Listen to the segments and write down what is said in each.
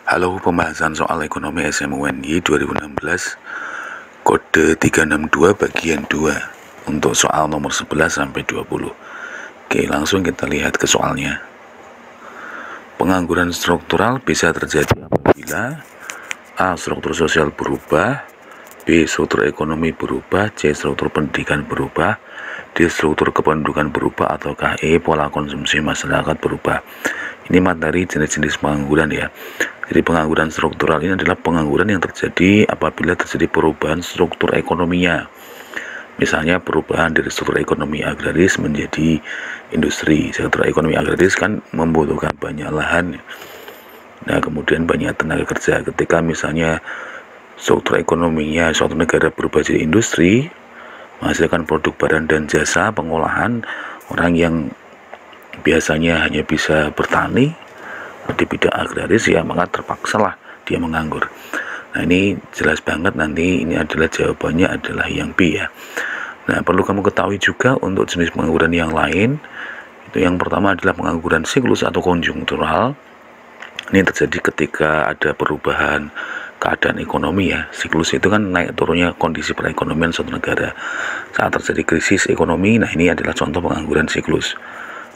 Halo, pembahasan soal ekonomi SMUNY 2016 kode 362 bagian 2 untuk soal nomor 11 sampai 20. Oke, langsung kita lihat ke soalnya. Pengangguran struktural bisa terjadi apabila A. Struktur sosial berubah, B. Struktur ekonomi berubah, C. Struktur pendidikan berubah, D. Struktur kependudukan berubah, ataukah E. Pola konsumsi masyarakat berubah. Ini materi jenis-jenis pengangguran ya. Jadi pengangguran struktural ini adalah pengangguran yang terjadi apabila terjadi perubahan struktur ekonominya. Misalnya perubahan dari struktur ekonomi agraris menjadi industri. Struktur ekonomi agraris kan membutuhkan banyak lahan. Nah, kemudian banyak tenaga kerja. Ketika misalnya struktur ekonominya suatu negara berubah jadi industri, menghasilkan produk barang dan jasa pengolahan, orang yang biasanya hanya bisa bertani di bidang agraris ya, maka terpaksalah dia menganggur. Nah, ini jelas banget nanti ini adalah jawabannya adalah yang B ya. Nah, perlu kamu ketahui juga untuk jenis pengangguran yang lain. Itu yang pertama adalah pengangguran siklus atau konjunktural. Ini terjadi ketika ada perubahan keadaan ekonomi ya. Siklus itu kan naik turunnya kondisi perekonomian suatu negara. Saat terjadi krisis ekonomi, nah ini adalah contoh pengangguran siklus.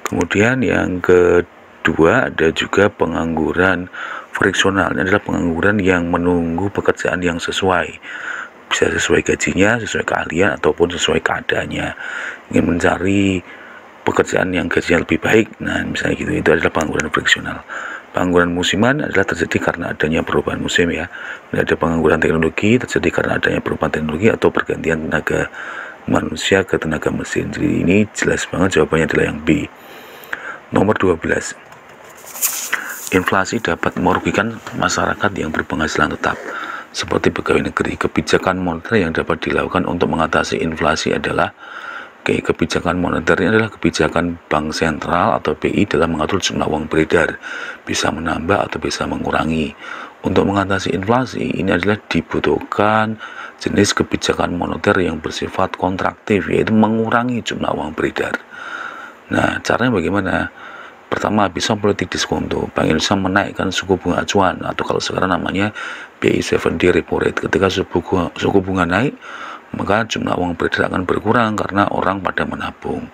Kemudian yang kedua ada juga pengangguran friksional. Ini adalah pengangguran yang menunggu pekerjaan yang sesuai. Bisa sesuai gajinya, sesuai keahlian, ataupun sesuai keadaannya. Ingin mencari pekerjaan yang gajinya lebih baik. Nah, misalnya gitu, itu adalah pengangguran friksional. Pengangguran musiman adalah terjadi karena adanya perubahan musim ya. Ini ada pengangguran teknologi terjadi karena adanya perubahan teknologi atau pergantian tenaga manusia ke tenaga mesin. Jadi ini jelas banget jawabannya adalah yang B. Nomor 12. Inflasi dapat merugikan masyarakat yang berpenghasilan tetap seperti pegawai negeri. Kebijakan moneter yang dapat dilakukan untuk mengatasi inflasi adalah kebijakan moneter ini adalah kebijakan bank sentral atau BI dalam mengatur jumlah uang beredar, bisa menambah atau bisa mengurangi. Untuk mengatasi inflasi ini adalah dibutuhkan jenis kebijakan moneter yang bersifat kontraktif, yaitu mengurangi jumlah uang beredar. Nah, caranya bagaimana? Pertama, bisa politik diskonto. Bank Indonesia menaikkan suku bunga acuan atau kalau sekarang namanya BI 7D repo rate. Ketika suku bunga naik, maka jumlah uang beredar akan berkurang karena orang pada menabung.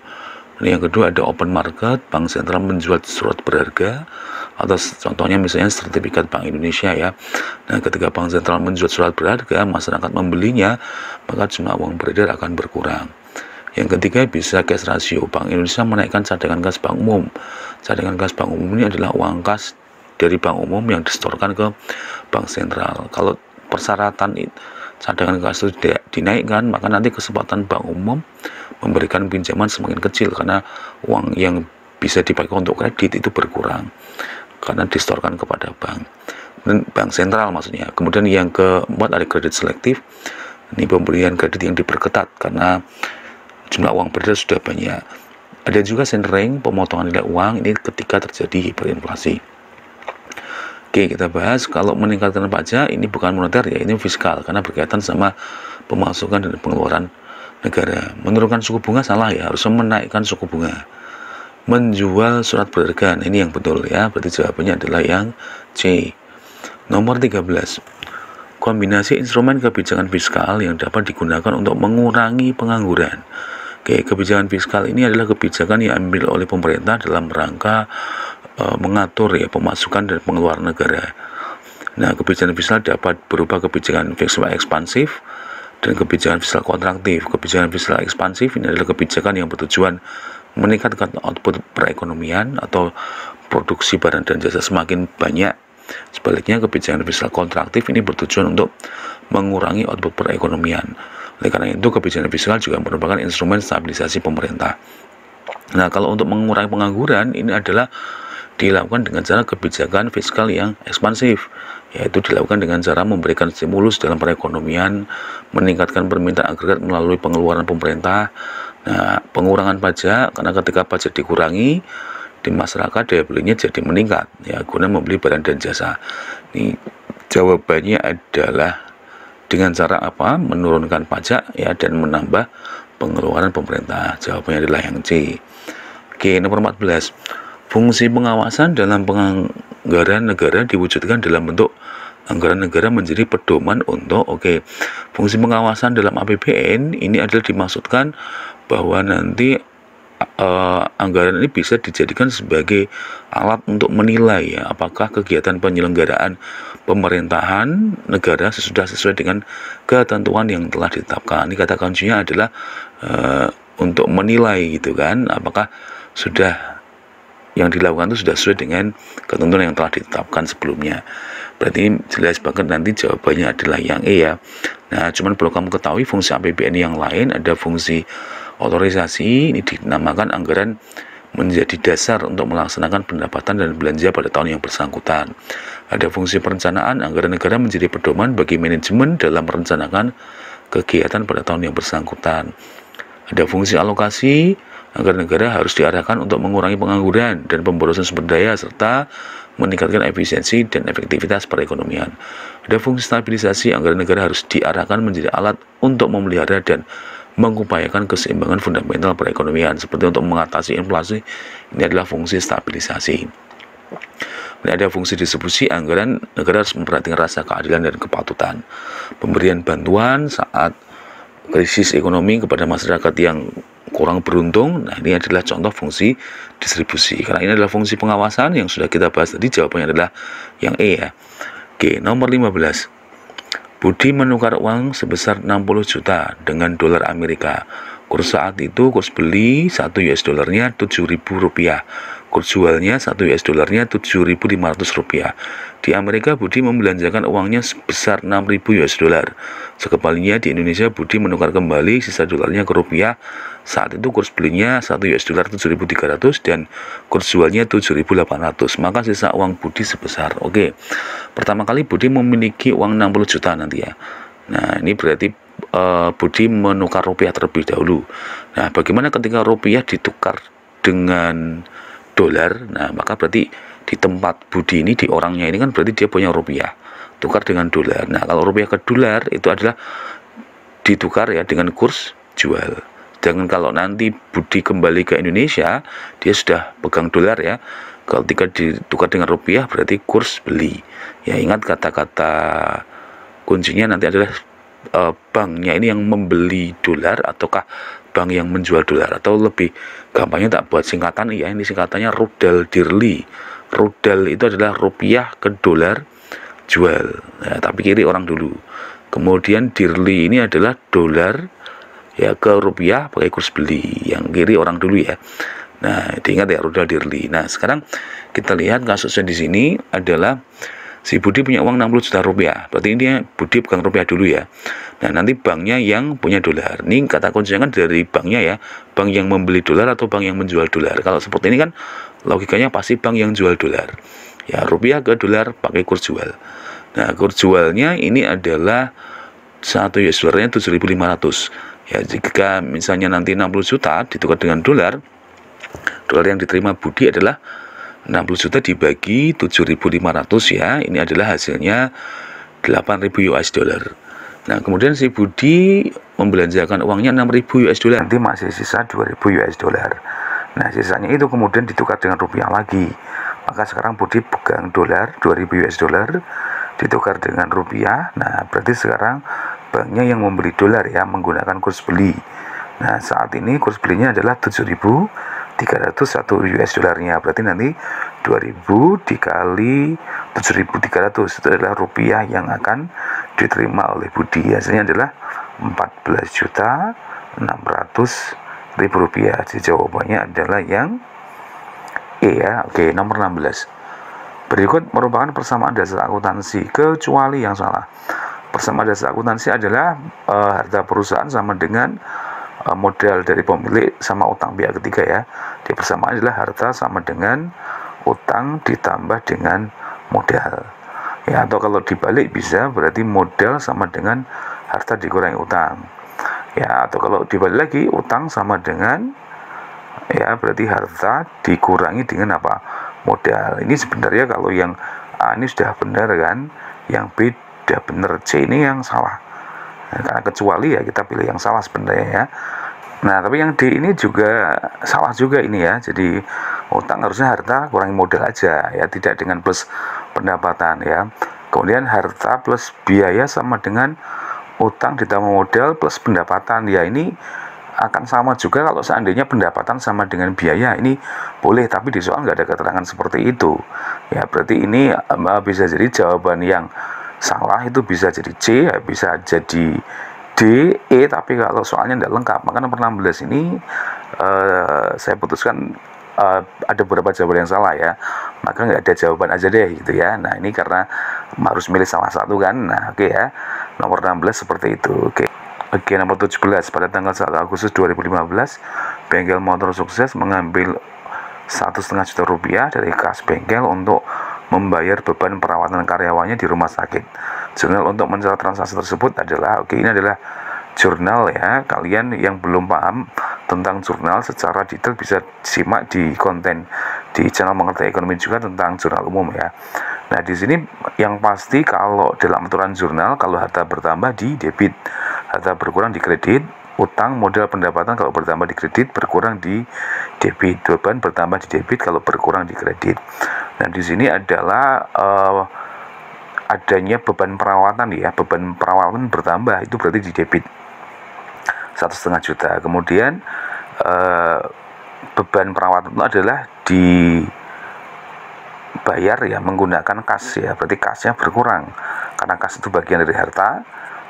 Ini yang kedua ada open market, bank sentral menjual surat berharga atau contohnya misalnya sertifikat Bank Indonesia ya. Nah, ketika bank sentral menjual surat berharga, masyarakat membelinya, maka jumlah uang beredar akan berkurang. Yang ketiga bisa cash ratio. Bank Indonesia menaikkan cadangan kas bank umum. Cadangan kas bank umum ini adalah uang kas dari bank umum yang disetorkan ke bank sentral. Kalau persyaratan cadangan kas itu tidak dinaikkan, maka nanti kesempatan bank umum memberikan pinjaman semakin kecil karena uang yang bisa dipakai untuk kredit itu berkurang karena disetorkan kepada bank sentral maksudnya. Kemudian yang keempat ada kredit selektif. Ini pemberian kredit yang diperketat karena jumlah uang beredar sudah banyak. Ada juga centering, pemotongan nilai uang ini ketika terjadi hiperinflasi. Oke, kita bahas kalau meningkatkan pajak ini bukan moneter ya, ini fiskal karena berkaitan sama pemasukan dan pengeluaran negara. Menurunkan suku bunga salah ya, harus menaikkan suku bunga. Menjual surat berharga, ini yang betul ya, berarti jawabannya adalah yang C. Nomor 13. Kombinasi instrumen kebijakan fiskal yang dapat digunakan untuk mengurangi pengangguran. Oke, kebijakan fiskal ini adalah kebijakan yang diambil oleh pemerintah dalam rangka mengatur ya pemasukan dan pengeluaran negara. Nah, kebijakan fiskal dapat berupa kebijakan fiskal ekspansif dan kebijakan fiskal kontraktif. Kebijakan fiskal ekspansif ini adalah kebijakan yang bertujuan meningkatkan output perekonomian atau produksi barang dan jasa semakin banyak. Sebaliknya, kebijakan fiskal kontraktif ini bertujuan untuk mengurangi output perekonomian. Oleh karena itu, kebijakan fiskal juga merupakan instrumen stabilisasi pemerintah. Nah, kalau untuk mengurangi pengangguran, ini adalah dilakukan dengan cara kebijakan fiskal yang ekspansif, yaitu dilakukan dengan cara memberikan stimulus dalam perekonomian, meningkatkan permintaan agregat melalui pengeluaran pemerintah. Nah, pengurangan pajak, karena ketika pajak dikurangi, di masyarakat daya belinya jadi meningkat ya, guna membeli barang dan jasa. Ini jawabannya adalah dengan cara apa? Menurunkan pajak ya dan menambah pengeluaran pemerintah. Jawabannya adalah yang C. Oke, nomor 14. Fungsi pengawasan dalam penganggaran negara diwujudkan dalam bentuk anggaran negara menjadi pedoman untuk fungsi pengawasan dalam APBN ini adalah dimaksudkan bahwa nanti anggaran ini bisa dijadikan sebagai alat untuk menilai ya apakah kegiatan penyelenggaraan pemerintahan negara sudah sesuai dengan ketentuan yang telah ditetapkan. Ini kata kuncinya adalah untuk menilai gitu kan, apakah sudah yang dilakukan itu sudah sesuai dengan ketentuan yang telah ditetapkan sebelumnya. Berarti jelas banget nanti jawabannya adalah yang E ya. Nah, cuman perlu kamu ketahui fungsi APBN yang lain ada fungsi otorisasi, ini dinamakan anggaran menjadi dasar untuk melaksanakan pendapatan dan belanja pada tahun yang bersangkutan. Ada fungsi perencanaan, anggaran negara menjadi pedoman bagi manajemen dalam merencanakan kegiatan pada tahun yang bersangkutan. Ada fungsi alokasi, anggaran negara harus diarahkan untuk mengurangi pengangguran dan pemborosan sumber daya serta meningkatkan efisiensi dan efektivitas perekonomian. Ada fungsi stabilisasi, anggaran negara harus diarahkan menjadi alat untuk memelihara dan mengupayakan keseimbangan fundamental perekonomian seperti untuk mengatasi inflasi. Ini adalah fungsi stabilisasi. Ini ada fungsi distribusi, anggaran negara harus memperhatikan rasa keadilan dan kepatutan. Pemberian bantuan saat krisis ekonomi kepada masyarakat yang kurang beruntung. Nah, ini adalah contoh fungsi distribusi. Karena ini adalah fungsi pengawasan yang sudah kita bahas tadi, jawabannya adalah yang E ya. Oke, nomor 15. Budi menukar uang sebesar 60 juta dengan dolar Amerika. Kurs saat itu, kurs beli 1 US dollarnya Rp7.000. Kurs jualnya 1 US dollarnya Rp7.500. Di Amerika, Budi membelanjakan uangnya sebesar 6.000 US dollar. Sekebaliknya, di Indonesia, Budi menukar kembali sisa dolarnya ke rupiah. Saat itu kurs belinya 1 US dollar 7.300 dan kurs jualnya 7.800. Maka sisa uang Budi sebesar. Pertama kali Budi memiliki uang 60 juta nanti ya. Nah, ini berarti Budi menukar rupiah terlebih dahulu. Nah, bagaimana ketika rupiah ditukar dengan dolar? Nah, maka berarti di tempat Budi ini, di orangnya ini kan berarti dia punya rupiah, tukar dengan dolar. Nah, kalau rupiah ke dolar itu adalah ditukar ya dengan kurs jual. Jangan kalau nanti Budi kembali ke Indonesia, dia sudah pegang dolar ya. Kalau ketika ditukar dengan rupiah berarti kurs beli. Ya, ingat kata-kata kuncinya nanti adalah banknya ini yang membeli dolar ataukah bank yang menjual dolar, atau lebih gampangnya tak buat singkatan ya, ini singkatannya rudal dirli. Rudal itu adalah rupiah ke dolar jual, ya, tapi kiri orang dulu. Kemudian dirli ini adalah dolar ya ke rupiah pakai kurs beli, yang kiri orang dulu ya. Nah, diingat ya, rudal dirli. Nah, sekarang kita lihat kasusnya di sini adalah si Budi punya uang 60 juta rupiah. Berarti ini Budi pegang rupiah dulu ya. Nah, nanti banknya yang punya dolar. Ini kata kuncinya kan dari banknya ya. Bank yang membeli dolar atau bank yang menjual dolar. Kalau seperti ini kan logikanya pasti bank yang jual dolar. Ya, rupiah ke dolar pakai kurs jual. Nah, kurs jualnya ini adalah 1 US dollarnya 7.500. Ya, jika misalnya nanti 60 juta ditukar dengan dolar yang diterima Budi adalah 60 juta dibagi 7.500 ya, ini adalah hasilnya 8.000 US dollar. Nah, kemudian si Budi membelanjakan uangnya 6.000 US dollar, nanti masih sisa 2.000 US dollar. Nah, sisanya itu kemudian ditukar dengan rupiah lagi. Maka sekarang Budi pegang dolar 2.000 US dollar ditukar dengan rupiah. Nah, berarti sekarang banknya yang membeli dolar ya, menggunakan kurs beli. Nah, saat ini kurs belinya adalah 7.301 US dollarnya. Berarti nanti 2.000 dikali 7.300 itu adalah rupiah yang akan diterima oleh Budi. Hasilnya adalah 14.600.000 rupiah. Jadi jawabannya adalah yang E ya. Nomor 16. Berikut merupakan persamaan dasar akuntansi kecuali yang salah. Persamaan dasar akuntansi adalah harta perusahaan sama dengan modal dari pemilik sama utang pihak ketiga ya. Di persamaan adalah harta sama dengan utang ditambah dengan modal. Ya, atau kalau dibalik bisa berarti modal sama dengan harta dikurangi utang. Ya, atau kalau dibalik lagi utang sama dengan ya berarti harta dikurangi dengan apa? Modal. Ini sebenarnya kalau yang A ini sudah benar kan, yang B sudah benar, C ini yang salah. Nah, karena kecuali ya kita pilih yang salah sebenarnya ya. Nah, tapi yang D ini juga salah juga ini ya. Jadi Utang harusnya harta kurangi modal aja ya, tidak dengan plus pendapatan ya. Kemudian harta plus biaya sama dengan utang ditambah modal plus pendapatan ya, ini akan sama juga kalau seandainya pendapatan sama dengan biaya, ini boleh, tapi di soal nggak ada keterangan seperti itu ya. Berarti ini bisa jadi jawaban yang salah itu bisa jadi C, bisa jadi D, E, tapi kalau soalnya tidak lengkap, maka nomor 16 ini saya putuskan ada beberapa jawaban yang salah ya, maka nggak ada jawaban aja deh gitu ya. Nah ini karena harus milih salah satu kan. Nah oke ya, nomor 16 seperti itu. Oke, nomor 17, pada tanggal 1 Agustus 2015 bengkel motor sukses mengambil 1,5 juta rupiah dari kas bengkel untuk membayar beban perawatan karyawannya di rumah sakit. Jurnal untuk mencatat transaksi tersebut adalah, oke, ini adalah jurnal ya. Kalian yang belum paham tentang jurnal secara detail bisa simak di konten di channel Mengerti Ekonomi juga tentang jurnal umum ya. Nah di sini yang pasti kalau dalam aturan jurnal, kalau harta bertambah di debit, harta berkurang di kredit, utang, modal, pendapatan kalau bertambah di kredit, berkurang di debit, beban bertambah di debit kalau berkurang di kredit. Nah di sini adalah adanya beban perawatan ya, beban perawatan bertambah itu berarti di debit 1,5 juta. Kemudian beban perawatan itu adalah dibayar ya menggunakan kas ya, berarti kasnya berkurang karena kas itu bagian dari harta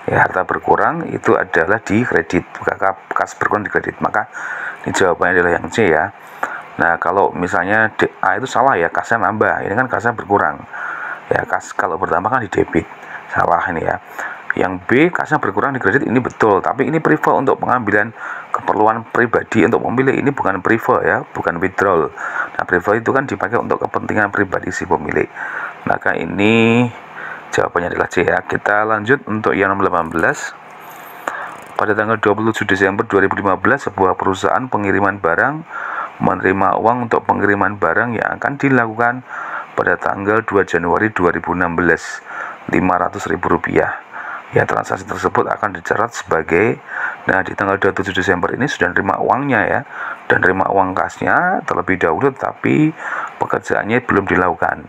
ya, harta berkurang itu adalah di kredit, maka kas berkurang di kredit, maka ini jawabannya adalah yang C ya. Nah kalau misalnya A itu salah ya, kasnya nambah, ini kan kasnya berkurang ya, kas kalau bertambah kan di debit, salah ini ya. Yang B, kasnya berkurang di kredit, ini betul, tapi ini prefer untuk pengambilan keperluan pribadi untuk memilih, ini bukan prefer ya, bukan withdrawal. Nah prefer itu kan dipakai untuk kepentingan pribadi si pemilik, maka ini jawabannya adalah C ya. Kita lanjut untuk yang nomor 18. Pada tanggal 27 Desember 2015, sebuah perusahaan pengiriman barang menerima uang untuk pengiriman barang yang akan dilakukan pada tanggal 2 Januari 2016, Rp500.000. Ya, transaksi tersebut akan dicatat sebagai, nah di tanggal 27 Desember ini sudah nerima uangnya ya, dan nerima uang kasnya terlebih dahulu, tapi pekerjaannya belum dilakukan.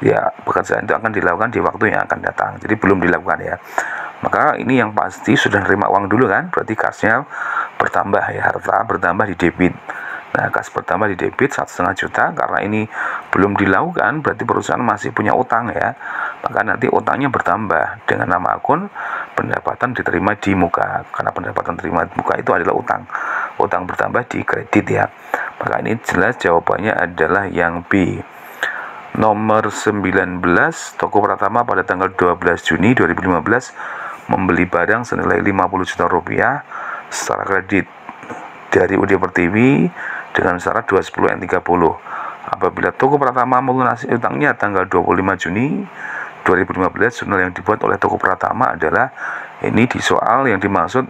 Ya, pekerjaan itu akan dilakukan di waktu yang akan datang, jadi belum dilakukan ya. Maka ini yang pasti sudah nerima uang dulu kan, berarti kasnya bertambah ya, harta bertambah di debit. Nah, kas bertambah di debit 1,5 juta, karena ini belum dilakukan berarti perusahaan masih punya utang ya, maka nanti utangnya bertambah dengan nama akun pendapatan diterima di muka, karena pendapatan diterima di muka itu adalah utang bertambah di kredit ya. Maka ini jelas jawabannya adalah yang B. Nomor 19, Toko Pratama pada tanggal 12 Juni 2015 membeli barang senilai 50 juta rupiah secara kredit dari UD Pertiwi dengan syarat 210N30. Apabila Toko Pratama melunasi utangnya tanggal 25 Juni 2015, jurnal yang dibuat oleh Toko Pratama adalah, ini di soal yang dimaksud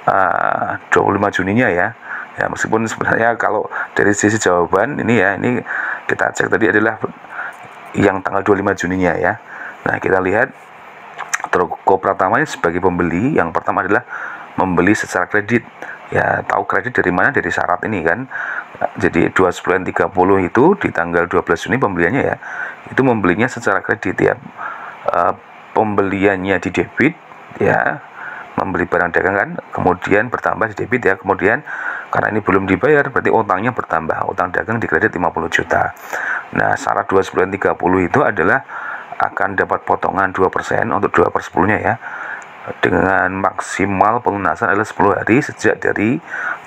25 Juninya ya. Ya, meskipun sebenarnya kalau dari sisi jawaban ini ya, ini kita cek tadi adalah yang tanggal 25 Juninya ya. Nah, kita lihat Toko Pratama sebagai pembeli, yang pertama adalah membeli secara kredit. Ya, tahu kredit dari mana? Dari syarat ini kan. Jadi 210N30 itu di tanggal 12 Juni pembeliannya ya. Itu membelinya secara kredit ya. Pembeliannya di debit ya, membeli barang dagangan, kemudian bertambah di debit ya. Kemudian karena ini belum dibayar berarti utangnya bertambah, utang dagang di kredit 50 juta. Nah, syarat 210N30 itu adalah akan dapat potongan 2% untuk 2/10-nya ya, dengan maksimal pelunasan adalah 10 hari sejak dari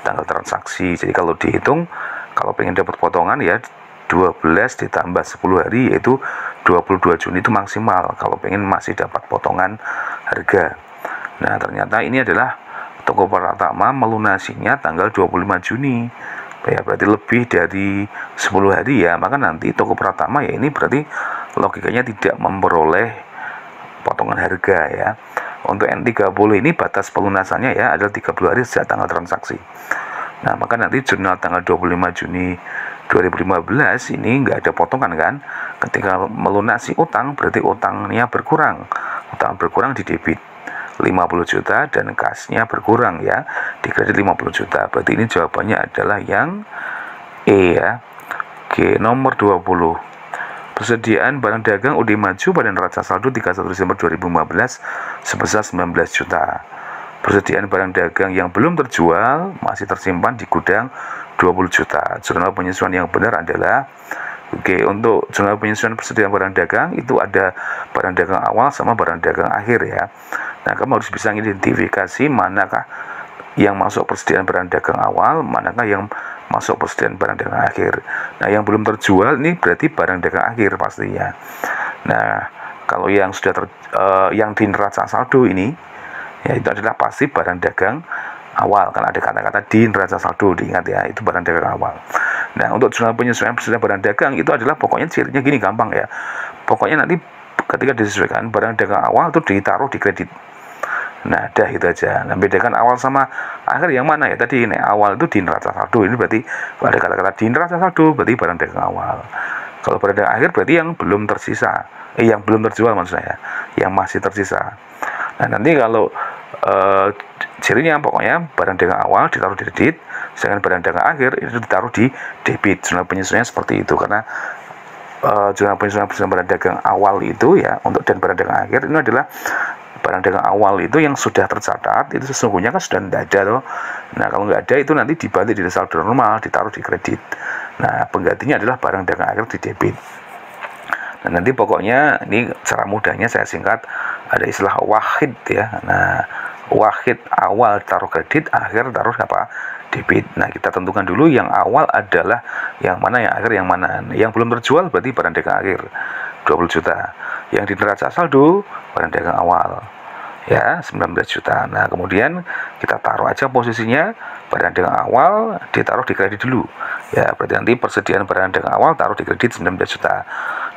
tanggal transaksi. Jadi kalau dihitung, kalau pengen dapat potongan ya 12 ditambah 10 hari, yaitu 22 Juni itu maksimal kalau pengen masih dapat potongan harga. Nah, ternyata ini adalah Toko Pratama melunasinya tanggal 25 Juni ya, berarti lebih dari 10 hari ya. Maka nanti Toko Pratama ya, ini berarti logikanya tidak memperoleh potongan harga ya. Untuk N30 ini batas pelunasannya ya adalah 30 hari sejak tanggal transaksi. Nah, maka nanti jurnal tanggal 25 Juni 2015 ini nggak ada potongan kan. Ketika melunasi utang berarti utangnya berkurang, utang berkurang di debit 50 juta dan kasnya berkurang ya, di kredit 50 juta. Berarti ini jawabannya adalah yang E ya. Oke, nomor 20. Persediaan barang dagang UD Maju pada neraca saldo 31 Desember 2015 sebesar 19 juta. Persediaan barang dagang yang belum terjual masih tersimpan di gudang 20 juta. Jurnal penyesuaian yang benar adalah untuk jurnal penyesuaian persediaan barang dagang itu ada barang dagang awal sama barang dagang akhir ya. Nah, kamu harus bisa mengidentifikasi manakah yang masuk persediaan barang dagang awal, manakah yang masuk persediaan barang dagang akhir. Nah, yang belum terjual ini berarti barang dagang akhir pastinya. Nah, kalau yang sudah yang di neraca saldo ini ya itu adalah pasti barang dagang awal, kan ada kata-kata di neraca saldo, diingat ya, itu barang dagang awal. Nah, untuk jurnal penyesuaian persediaan barang dagang itu adalah pokoknya cirinya gini, gampang ya. Pokoknya nanti ketika disesuaikan barang dagang awal itu ditaruh di kredit. Nah, dah itu aja. Nah, bedakan awal sama akhir yang mana ya? Tadi ini awal itu di neraca saldo. Ini berarti ada kata-kata di neraca saldo berarti barang dagang awal. Kalau barang dagang akhir berarti yang belum tersisa. Yang belum terjual maksud saya. Yang masih tersisa. Nah, nanti kalau cirinya pokoknya barang dagang awal ditaruh di kredit, sedangkan barang dagang akhir itu ditaruh di debit. Jurnal penyesuaian seperti itu karena jurnal penyesuaian barang dagang awal itu ya untuk dan barang dagang akhir ini adalah barang dagang awal itu yang sudah tercatat itu sesungguhnya kan sudah tidak ada loh. Nah, kalau nggak ada itu nanti dibalik di saldo normal, ditaruh di kredit. Nah, penggantinya adalah barang dagang akhir di debit. Nah, nanti pokoknya ini cara mudahnya saya singkat, ada istilah wahid ya. Nah, wahid awal taruh kredit, akhir taruh apa? Debit. Nah, kita tentukan dulu yang awal adalah yang mana, yang akhir yang mana. Yang belum terjual berarti barang dagang akhir 20 juta. Yang di neraca saldo barang dagang awal ya 19 juta. Nah, kemudian kita taruh aja posisinya barang dagang awal ditaruh di kredit dulu ya, berarti nanti persediaan barang dagang awal taruh di kredit 19 juta.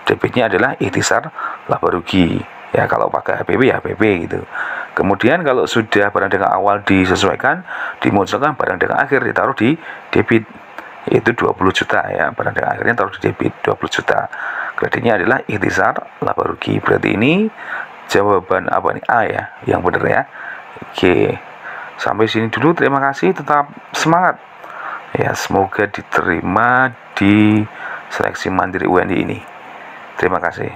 Debitnya adalah ikhtisar laba rugi ya, kalau pakai HPP ya HPP gitu. Kemudian kalau sudah barang dagang awal disesuaikan, dimunculkan barang dagang akhir ditaruh di debit, yaitu 20 juta ya, barang dagang akhirnya taruh di debit 20 juta. Kreditnya adalah ikhtisar laba rugi. Berarti ini jawaban apa nih? A ya, yang benar ya. Oke, sampai sini dulu, terima kasih, tetap semangat ya, semoga diterima di seleksi mandiri UND ini. Terima kasih.